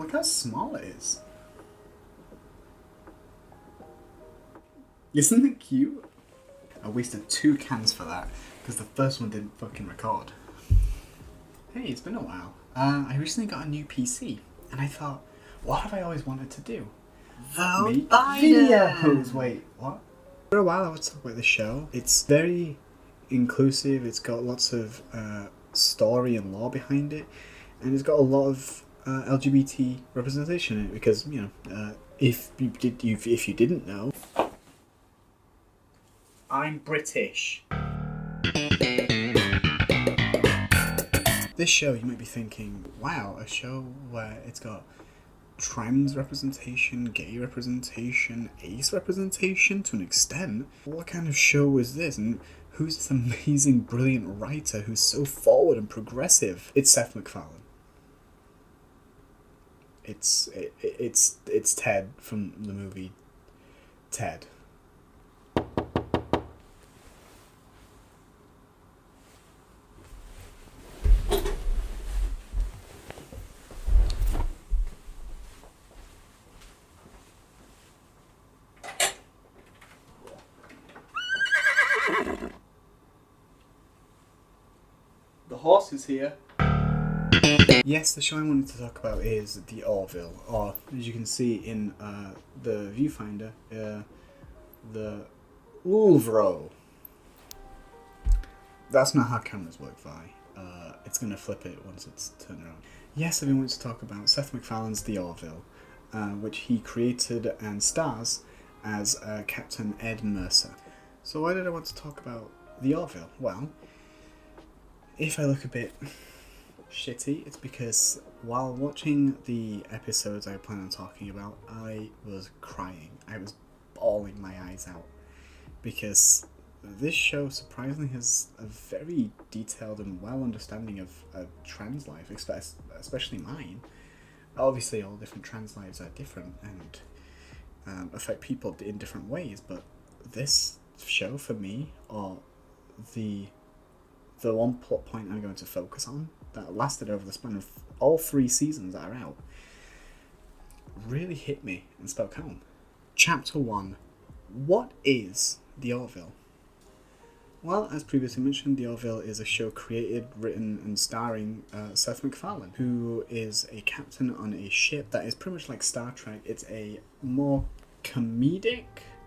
Look how small it is. Isn't it cute? I wasted 2 cans for that because the first one didn't fucking record. Hey, it's been a while. I recently got a new PC and I thought, what have I always wanted to do? Make videos! Wait, what? For a while I was talking about the show. It's very inclusive, it's got lots of story and lore behind it, and it's got a lot of LGBT representation in it because, you know, if you didn't know, I'm British. This show, you might be thinking, wow, a show where it's got trans representation, gay representation, ace representation to an extent. What kind of show is this? And who's this amazing, brilliant writer who's so forward and progressive? It's Seth MacFarlane. It's Ted from the movie Ted. The horse is here. Yes, the show I wanted to talk about is the Orville, or as you can see in the viewfinder, the Orville. That's not how cameras work, Vi. It's going to flip it once it's turned around. Yes, I've been wanting to talk about Seth MacFarlane's The Orville, which he created and stars as Captain Ed Mercer. So why did I want to talk about The Orville? Well, if I look a bit shitty, it's because while watching the episodes I plan on talking about, I was crying. I was bawling my eyes out because this show surprisingly has a very detailed and well understanding of trans life, especially mine. Obviously, all different trans lives are different and affect people in different ways, but this show for me, or the one plot point I'm going to focus on that lasted over the span of all 3 seasons that are out, really hit me and spoke home. Chapter 1. What is The Orville? Well, as previously mentioned, The Orville is a show created, written and starring Seth MacFarlane, who is a captain on a ship that is pretty much like Star Trek. It's a more comedic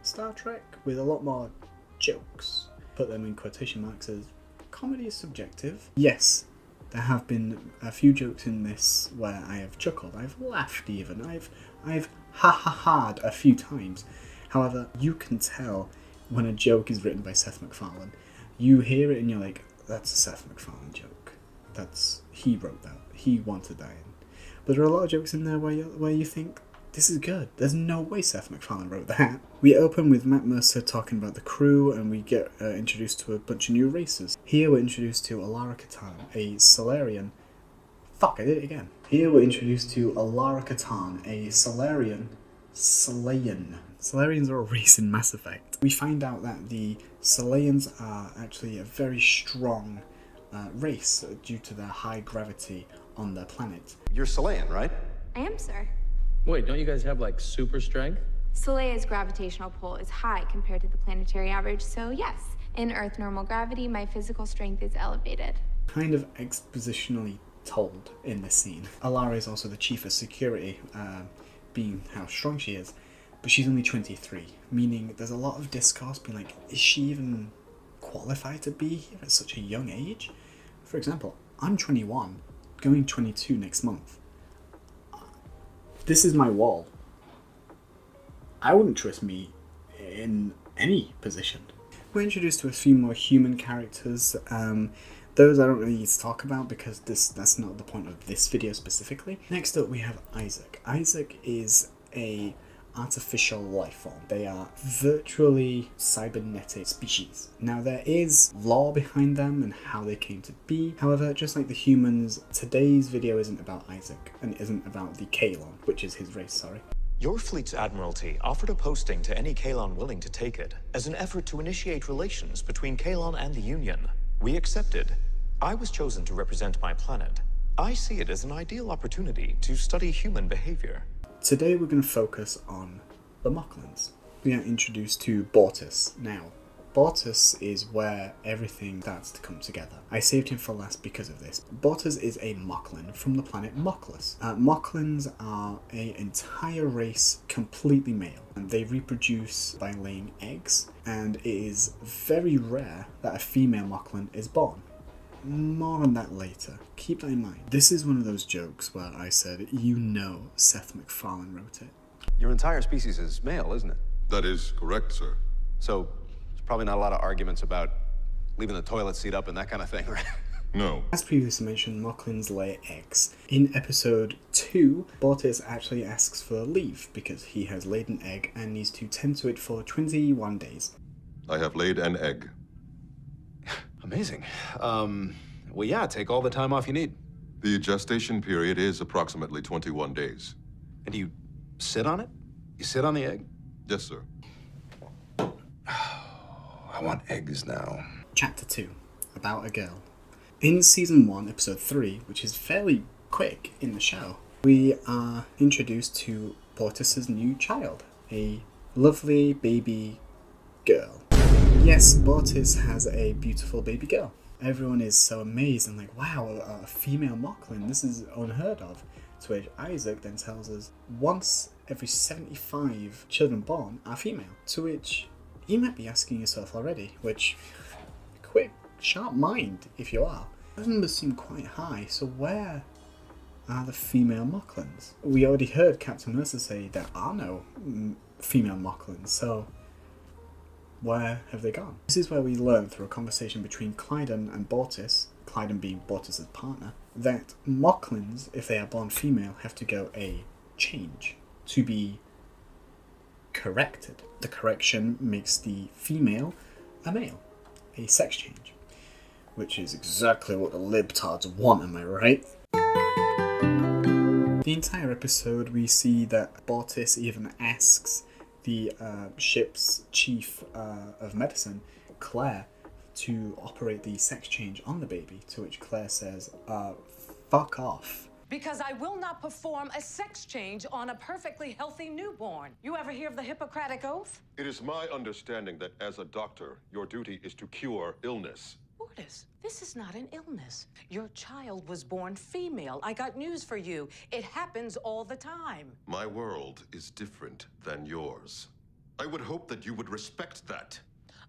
Star Trek with a lot more jokes. Put them in quotation marks as comedy is subjective. Yes, there have been a few jokes in this where I have chuckled, I've laughed even, I've ha-ha-ha'd a few times. However, you can tell when a joke is written by Seth MacFarlane. You hear it and you're like, that's a Seth MacFarlane joke. He wrote that, he wanted that in. But there are a lot of jokes in there where you think, this is good. There's no way Seth MacFarlane wrote that. We open with Matt Mercer talking about the crew, and we get introduced to a bunch of new races. Here we're introduced to Alara Katan, a Solarian. Fuck, I did it again. Here we're introduced to Alara Katan, a Solarian. Solarians are a race in Mass Effect. We find out that the Solarians are actually a very strong race due to their high gravity on their planet. You're Solarian, right? I am, sir. Wait, don't you guys have, like, super strength? Soleil's gravitational pull is high compared to the planetary average, so yes, in Earth normal gravity, my physical strength is elevated. Kind of expositionally told in this scene. Alara is also the chief of security, being how strong she is, but she's only 23, meaning there's a lot of discourse being like, is she even qualified to be here at such a young age? For example, I'm 21, going 22 next month. This is my wall. I wouldn't trust me in any position. We're introduced to a few more human characters. Those I don't really need to talk about because that's not the point of this video specifically. Next up we have Isaac. Isaac is a artificial life form. They are virtually cybernetic species. Now there is lore behind them and how they came to be. However, just like the humans, today's video isn't about Isaac and isn't about the Kaelon, which is his race, sorry. Your fleet's admiralty offered a posting to any Kaelon willing to take it as an effort to initiate relations between Kaelon and the Union. We accepted. I was chosen to represent my planet. I see it as an ideal opportunity to study human behavior. Today we're going to focus on the Mocklins. We are introduced to Bortus. Now, Bortus is where everything starts to come together. I saved him for last because of this. Bortus is a Mocklin from the planet Mocklus. Mocklins are an entire race completely male, and they reproduce by laying eggs, and it is very rare that a female Mocklin is born. More on that later. Keep that in mind. This is one of those jokes where I said, you know Seth MacFarlane wrote it. Your entire species is male, isn't it? That is correct, sir. So there's probably not a lot of arguments about leaving the toilet seat up and that kind of thing, right? No. As previously mentioned, Mocklins lay eggs. In episode 2, Bortus actually asks for leave because he has laid an egg and needs to tend to it for 21 days. I have laid an egg. Amazing. Well, yeah, take all the time off you need. The gestation period is approximately 21 days. And do you sit on it? You sit on the egg? Yes, sir. I want eggs now. Chapter 2, About a Girl. In Season 1, Episode 3, which is fairly quick in the show, we are introduced to Bortus's new child, a lovely baby girl. Yes, Bortus has a beautiful baby girl. Everyone is so amazed and like, wow, a female Mocklin, this is unheard of. To which Isaac then tells us, once every 75 children born are female. To which you might be asking yourself already, which, quick, sharp mind if you are. Those numbers seem quite high, so where are the female Mocklins? We already heard Captain Mercer say there are no female Mocklins, so where have they gone? This is where we learn through a conversation between Clyden and Bortus, Clyden being Bortus's partner, that Mocklins, if they are born female, have to go a change to be corrected. The correction makes the female a male, a sex change, which is exactly what the libtards want, am I right? The entire episode we see that Bortus even asks the ship's chief of medicine, Claire, to operate the sex change on the baby, to which Claire says, fuck off. Because I will not perform a sex change on a perfectly healthy newborn. You ever hear of the Hippocratic Oath? It is my understanding that as a doctor, your duty is to cure illness. Bortus, this is not an illness. Your child was born female. I got news for you. It happens all the time. My world is different than yours. I would hope that you would respect that.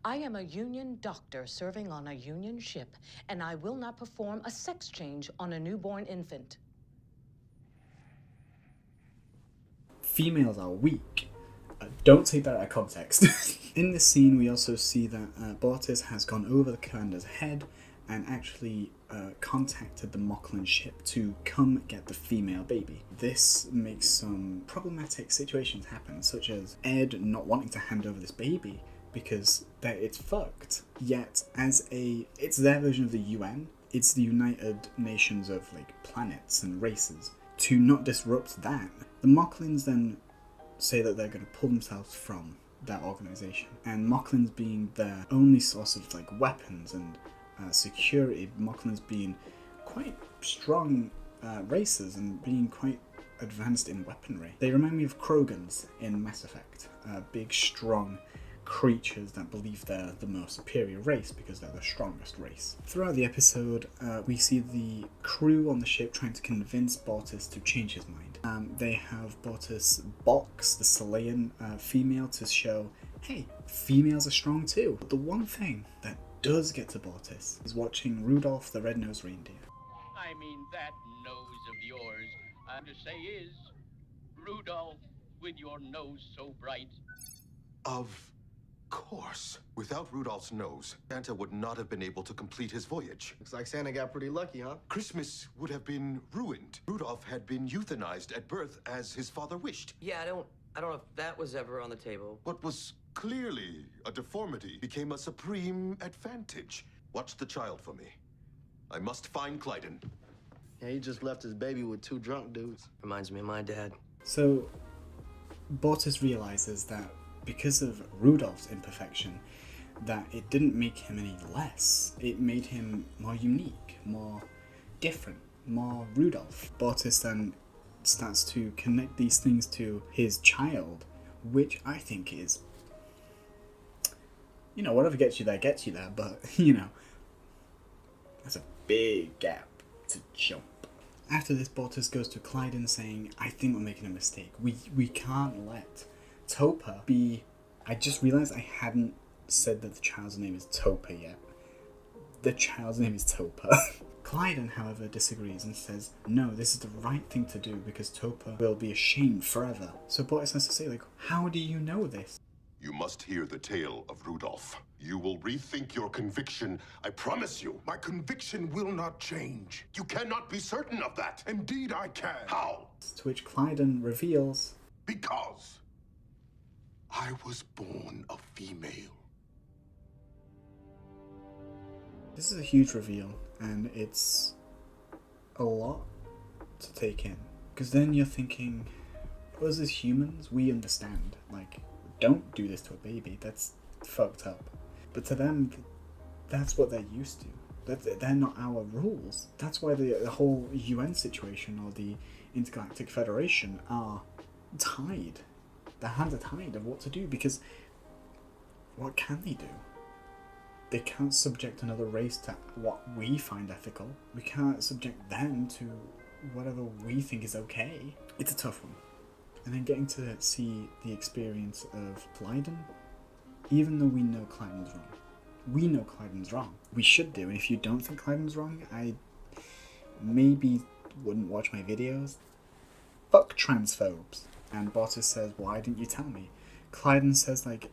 I am a Union doctor serving on a Union ship, and I will not perform a sex change on a newborn infant. Females are weak. Don't take that out of context. In this scene, we also see that Bortus has gone over the commander's head and actually contacted the Mocklin ship to come get the female baby. This makes some problematic situations happen, such as Ed not wanting to hand over this baby because it's fucked. Yet, it's their version of the UN. It's the United Nations of planets and races. To not disrupt that, the Mocklins then say that they're going to pull themselves from that organization. And Mocklins being their only source of weapons and security, Mocklins being quite strong races and being quite advanced in weaponry. They remind me of Krogans in Mass Effect, big, strong creatures that believe they're the most superior race because they're the strongest race. Throughout the episode, we see the crew on the ship trying to convince Bortus to change his mind. They have Bortus box the Selayan female to show, hey, females are strong too. But the one thing that does get to Bortus is watching Rudolph the Red-Nosed Reindeer. I mean, that nose of yours, I'm to say is, Rudolph, with your nose so bright. Of course. Without Rudolph's nose, Santa would not have been able to complete his voyage. Looks like Santa got pretty lucky, huh? Christmas would have been ruined. Rudolph had been euthanized at birth as his father wished. Yeah, I don't know if that was ever on the table. What was clearly a deformity became a supreme advantage. Watch the child for me. I must find Clyden. Yeah, he just left his baby with two drunk dudes. Reminds me of my dad. So, Bortus realizes that because of Rudolph's imperfection, that it didn't make him any less. It made him more unique, more different. more Rudolph. Bortus then starts to connect these things to his child, which I think is, you know, whatever gets you there, but, you know, that's a big gap to jump. After this, Bortus goes to Clyden saying, I think we're making a mistake. We can't let Topa be... I just realised I hadn't said that the child's name is Topa yet. The child's name is Topa. Clyden, however, disagrees and says, no, this is the right thing to do because Topa will be ashamed forever. So Bortus has to say, like, how do you know this? You must hear the tale of Rudolph. You will rethink your conviction, I promise you. My conviction will not change. You cannot be certain of that. Indeed I can. How? To which Clyden reveals, because I was born a female. This is a huge reveal, and it's a lot to take in. Because then you're thinking, us as humans, we understand, like, don't do this to a baby, that's fucked up. But to them, that's what they're used to. They're not our rules. That's why the whole UN situation or the Intergalactic Federation are tied. Their hands are tied of what to do, because what can they do? They can't subject another race to what we find ethical. We can't subject them to whatever we think is okay. It's a tough one. And then getting to see the experience of Clyden, even though we know Clyden's wrong. We know Clyden's wrong. We should do, and if you don't think Clyden's wrong, I maybe wouldn't watch my videos. Fuck transphobes. And Bortus says, why didn't you tell me? Clyden says, like,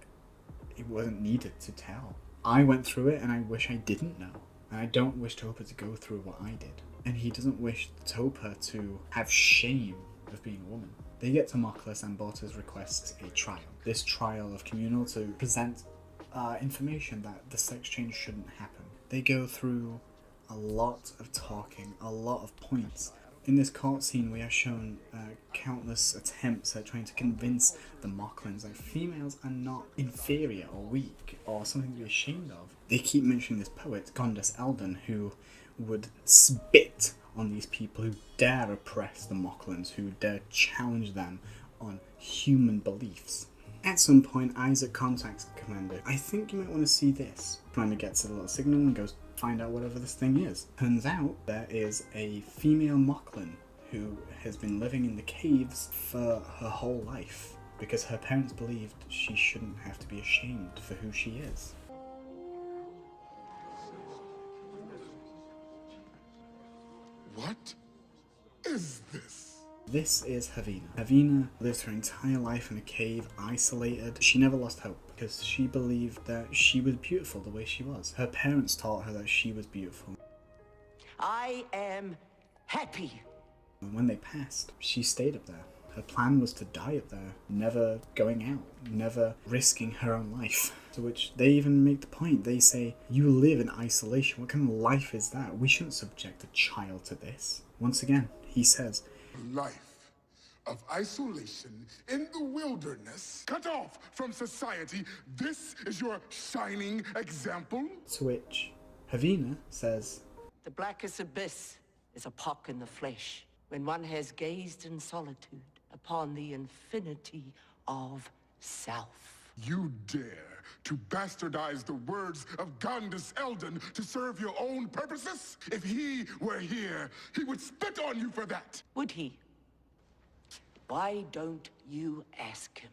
it wasn't needed to tell. I went through it and I wish I didn't know. And I don't wish Topa to go through what I did. And he doesn't wish Topa to have shame of being a woman. They get to Mocklus and Bortus requests a trial. This trial of communal to present information that the sex change shouldn't happen. They go through a lot of talking, a lot of points. In this court scene, we are shown countless attempts at trying to convince the Mocklins that females are not inferior or weak or something to be ashamed of. They keep mentioning this poet, Gondas Eldon, who would spit on these people who dare oppress the Mocklins, who dare challenge them on human beliefs. At some point, Isaac contacts Commander. I think you might want to see this. Commander gets a little signal and goes find out whatever this thing is. Turns out there is a female Mocklin who has been living in the caves for her whole life because her parents believed she shouldn't have to be ashamed for who she is. What is this? This is Havina. Havina lived her entire life in a cave, isolated. She never lost hope because she believed that she was beautiful the way she was. Her parents taught her that she was beautiful. I am happy. And when they passed, she stayed up there. Her plan was to die up there, never going out, never risking her own life. To which they even make the point. They say, you live in isolation. What kind of life is that? We shouldn't subject a child to this. Once again, he says, life of isolation in the wilderness, cut off from society. This is your shining example? To which Havina says, the blackest abyss is a pock in the flesh when one has gazed in solitude upon the infinity of self. You dare to bastardize the words of Gondas Eldon to serve your own purposes? If he were here, he would spit on you for that. Would he? Why don't you ask him?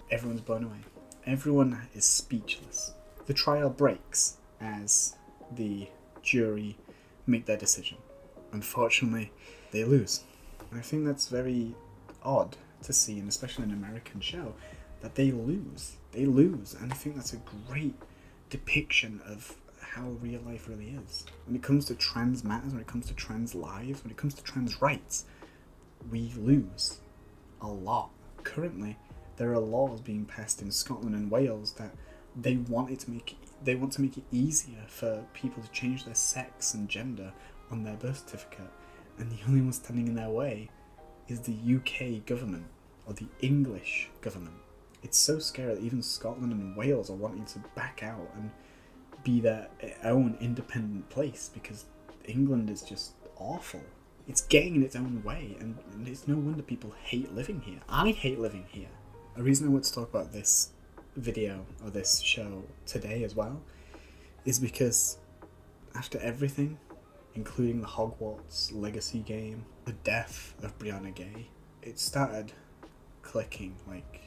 Everyone's blown away. Everyone is speechless. The trial breaks as the jury make their decision. Unfortunately, they lose. And I think that's very odd to see, and especially in an American show, that they lose. They lose, and I think that's a great depiction of how real life really is. When it comes to trans matters, when it comes to trans lives, when it comes to trans rights, we lose a lot. Currently, there are laws being passed in Scotland and Wales that they want to make it easier for people to change their sex and gender on their birth certificate, and the only one standing in their way is the UK government or the English government. It's so scary that even Scotland and Wales are wanting to back out and be their own independent place, because England is just awful. It's getting in its own way, and it's no wonder people hate living here. I hate living here. A reason I want to talk about this video, or this show today as well, is because after everything, including the Hogwarts Legacy game, the death of Brianna Gay, it started clicking. Like,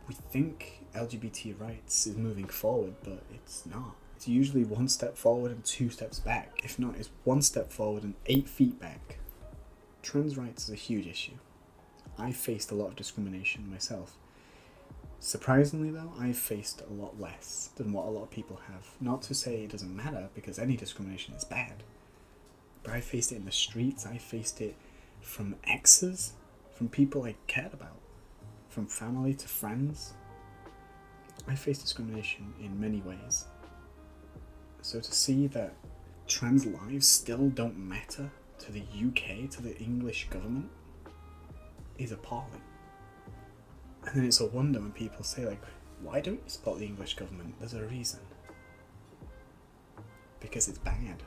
we think LGBT rights is moving forward, but it's not. It's usually 1 step forward and 2 steps back. If not, it's 1 step forward and 8 feet back. Trans rights is a huge issue. I faced a lot of discrimination myself. Surprisingly though, I've faced a lot less than what a lot of people have. Not to say it doesn't matter, because any discrimination is bad. But I faced it in the streets, I faced it from exes, from people I cared about, from family to friends. I faced discrimination in many ways. So to see that trans lives still don't matter to the UK, to the English government, is appalling. And then it's a wonder when people say, like, why don't you support the English government? There's a reason. Because it's bad.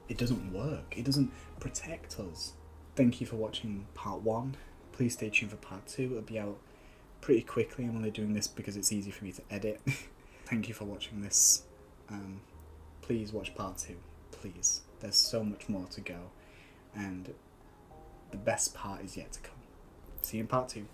It doesn't work. It doesn't protect us. Thank you for watching part 1. Please stay tuned for part 2. It'll be out pretty quickly. I'm only doing this because it's easy for me to edit. Thank you for watching this. Please watch part 2. Please. There's so much more to go. And the best part is yet to come. See you in part 2.